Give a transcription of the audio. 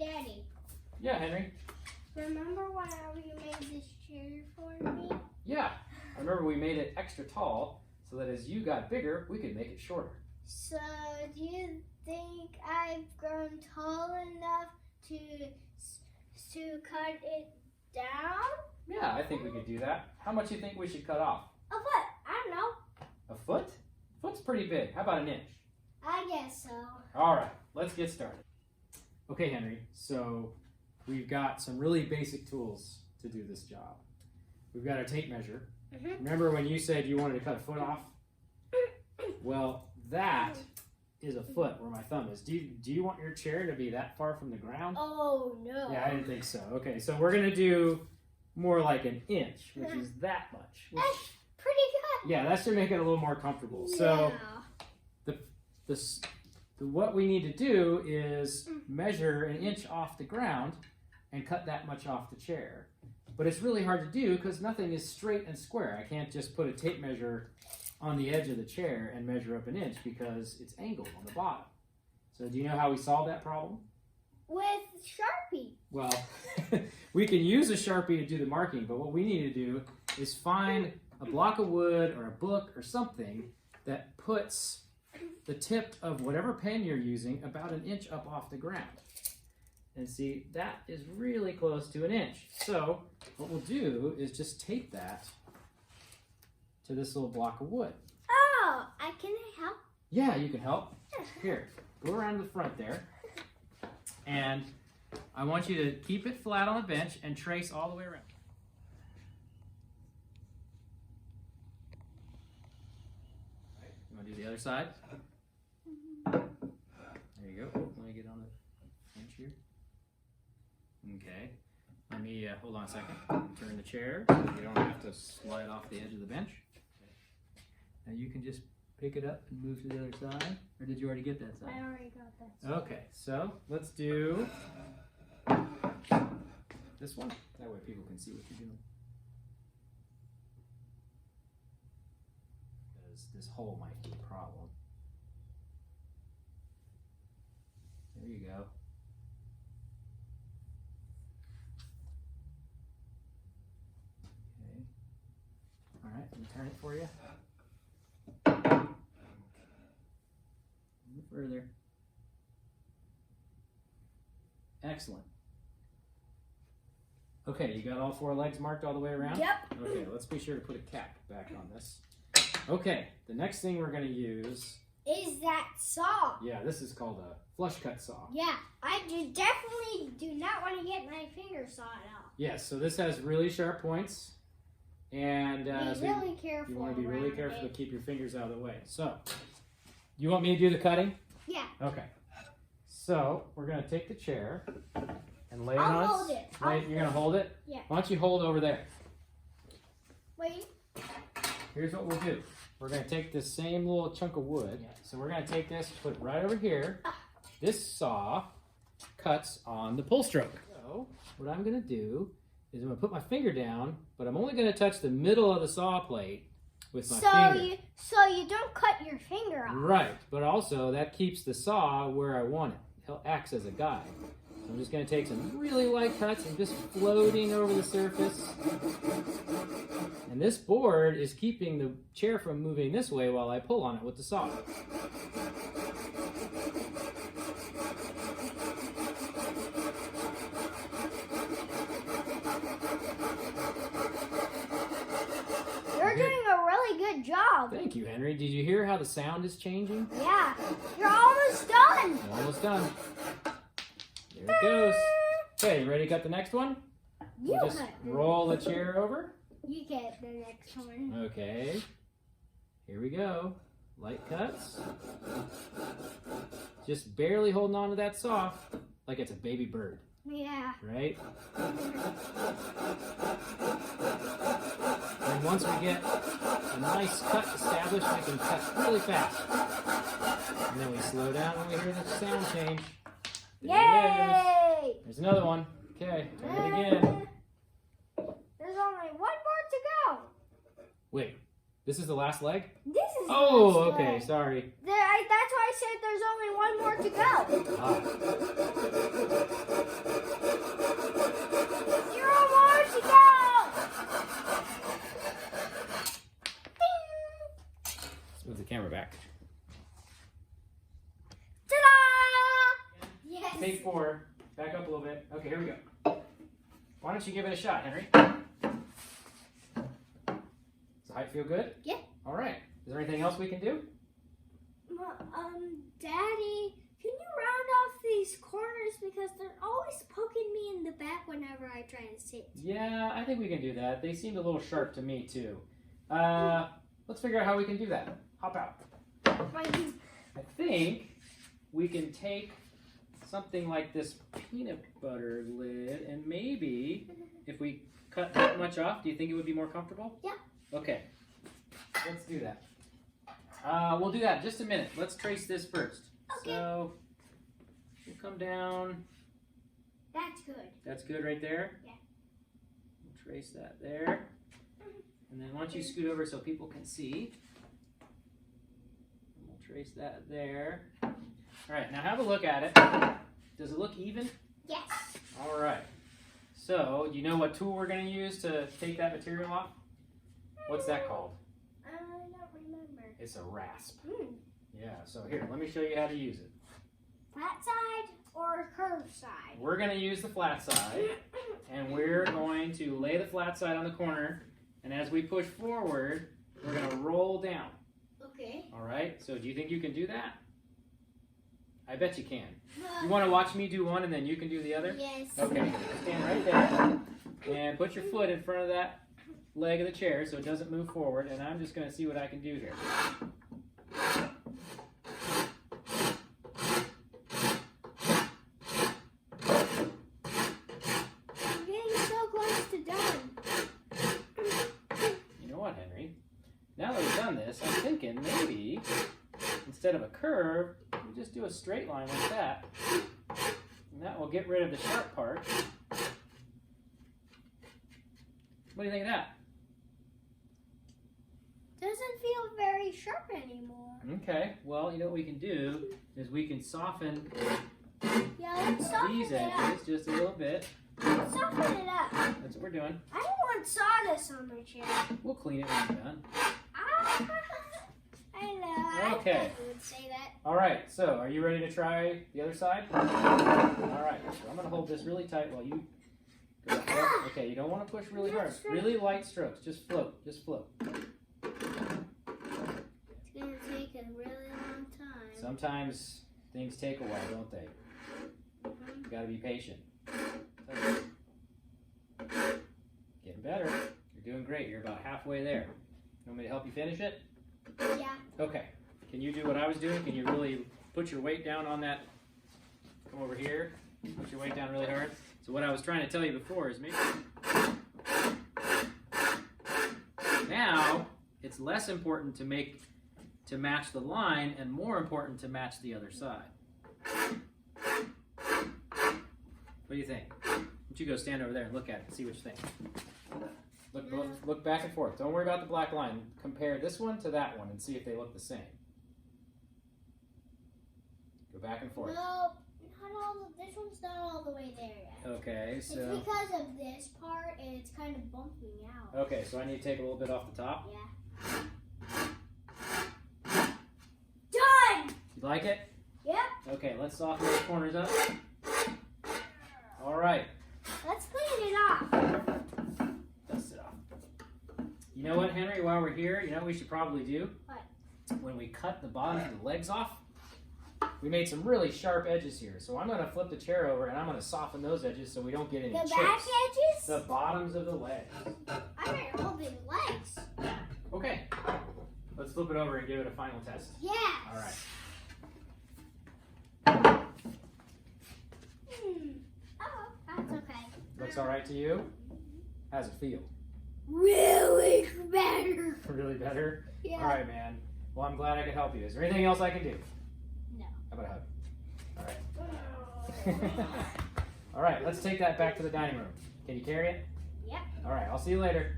Daddy. Yeah, Henry. Remember whenever you made this chair for me? Yeah. I remember we made it extra tall so that as you got bigger, we could make it shorter. So, do you think I've grown tall enough to cut it down? Yeah, I think we could do that. How much do you think we should cut off? A foot. I don't know. A foot? A foot's pretty big. How about an inch? I guess so. All right, let's get started. Okay, Henry, so we've got some really basic tools to do this job. We've got our tape measure. Remember when you said you wanted to cut a foot off? Well, that is a foot where my thumb is. Do you want your chair to be that far from the ground? Oh, no. Yeah, I didn't think so. Okay, so we're going to do more like an inch, which is that much. That's pretty good. Yeah, that should make it a little more comfortable. Yeah. So what we need to do is measure an inch off the ground and cut that much off the chair. But it's really hard to do because nothing is straight and square. I can't just put a tape measure on the edge of the chair and measure up an inch because it's angled on the bottom. So do you know how we solve that problem? With Sharpie. Well, we can use a Sharpie to do the marking, but what we need to do is find a block of wood or a book or something that puts the tip of whatever pen you're using about an inch up off the ground. And see, that is really close to an inch. So what we'll do is just tape that to this little block of wood. Oh, can I help? Yeah, you can help. Here, go around the front there. And I want you to keep it flat on the bench and trace all the way around. All right, you want to do the other side? There you go. Let me get on the bench here. Okay. Let me, hold on a second. Turn the chair so you don't have to slide off the edge of the bench. Now you can just pick it up and move to the other side. Or did you already get that side? I already got that side. Okay, so let's do this one. That way people can see what you're doing. Because this hole might be a problem. There you go. Okay. All right, let me turn it for you. A little further. Excellent. Okay, you got all four legs marked all the way around? Yep. Okay, let's be sure to put a cap back on this. Okay, the next thing we're going to use is that saw. Yeah, this is called a flush cut saw. Yeah, I definitely do not want to get my finger sawed off. Yes, so this has really sharp points. And be really careful. You want to be really careful to keep your fingers out of the way. So, you want me to do the cutting? Yeah. Okay. So, we're going to take the chair and lay it I'll on hold it. You're going to hold it? Yeah. Why don't you hold over there? Wait. Here's what we'll do. We're going to take this same little chunk of wood. Yeah. So we're going to take this, put it right over here. This saw cuts on the pull stroke. So, what I'm going to do is I'm going to put my finger down, but I'm only going to touch the middle of the saw plate with my finger. So you don't cut your finger off. Right, but also that keeps the saw where I want it. It acts as a guide. So I'm just going to take some really light cuts and just floating over the surface. And this board is keeping the chair from moving this way while I pull on it with the saw. You're doing a really good job. Thank you, Henry. Did you hear how the sound is changing? Yeah, you're almost done. Almost done. There it goes. Okay, you ready to cut the next one? You Just roll the chair over. You get the next one. Okay. Here we go. Light cuts. Just barely holding on to that saw like it's a baby bird. Yeah. Right? And once we get a nice cut established, we can cut really fast. And then we slow down when we hear the sound change. There it is. There's another one. Okay, turn it again. There's only one more to go. Wait, this is the last leg? This is the Oh, last okay, leg. sorry. That's why I said there's only one more to go. Ah. take 4. Back up a little bit. Okay, here we go. Why don't you give it a shot, Henry? Does the height feel good? Yeah. All right. Is there anything else we can do? Daddy, can you round off these corners because they're always poking me in the back whenever I try to sit? Yeah, I think we can do that. They seemed a little sharp to me too. Let's figure out how we can do that. Hop out. I think we can take something like this peanut butter lid and maybe if we cut that much off, do you think it would be more comfortable? Yeah. Okay. Let's do that. We'll do that in just a minute. Let's trace this first. Okay. So we'll come down. That's good. That's good right there? Yeah. We'll trace that there. And then why don't you scoot over so people can see. And we'll trace that there. All right, now have a look at it. Does it look even? Yes. All right. So, do you know what tool we're going to use to take that material off? What's that called? I don't remember. It's a rasp. Mm. Yeah, so here, let me show you how to use it. Flat side or curved side? We're going to use the flat side, and we're going to lay the flat side on the corner, and as we push forward, we're going to roll down. Okay. All right, so do you think you can do that? I bet you can. You want to watch me do one and then you can do the other? Yes. Okay, stand right there and put your foot in front of that leg of the chair so it doesn't move forward, and I'm just going to see what I can do here. I'm getting so close to done. You know what, Henry? Now that we've done this, I'm thinking maybe instead of a curve, we just do a straight line like that. And that will get rid of the sharp part. What do you think of that? Doesn't feel very sharp anymore. Okay, well, you know what we can do is we can soften Yeah, let's soften these it up. edges just a little bit. Let's soften it up. That's what we're doing. I don't want sawdust on my chair. We'll clean it when we're done. Ah, I know. Okay. I thought you would say that. All right, so are you ready to try the other side? All right, so I'm going to hold this really tight while you go back. Okay, you don't want to push really hard. Really light strokes. Just float. Just float. It's going to take a really long time. Sometimes things take a while, don't they? You got to be patient. Getting better. You're doing great. You're about halfway there. You want me to help you finish it? Yeah. Okay. Can you do what I was doing? Can you really put your weight down on that? Come over here. Put your weight down really hard. So what I was trying to tell you before is maybe now it's less important to match the line and more important to match the other side. What do you think? Why don't you go stand over there and look at it and see what you think. Look back and forth. Don't worry about the black line. Compare this one to that one and see if they look the same. Go back and forth. No, this one's not all the way there yet. Okay, so... It's because of this part, and it's kind of bumping out. Okay, so I need to take a little bit off the top. Yeah. Done! You like it? Yep. Okay, let's soften those corners up. All right. Let's clean it off. Dust it off. You know what, Henry? While we're here, you know what we should probably do? What? When we cut the bottom of the legs off, we made some really sharp edges here. So I'm going to flip the chair over and I'm going to soften those edges so we don't get any chips. The back edges? The bottoms of the legs. I meant holding legs. Okay. Let's flip it over and give it a final test. Yes. All right. Oh, that's okay. Looks all right to you? How's it feel? Really better. Really better? Yeah. All right, man. Well, I'm glad I could help you. Is there anything else I can do? No. How about a hug? All right. All right, let's take that back to the dining room. Can you carry it? Yep. All right, I'll see you later.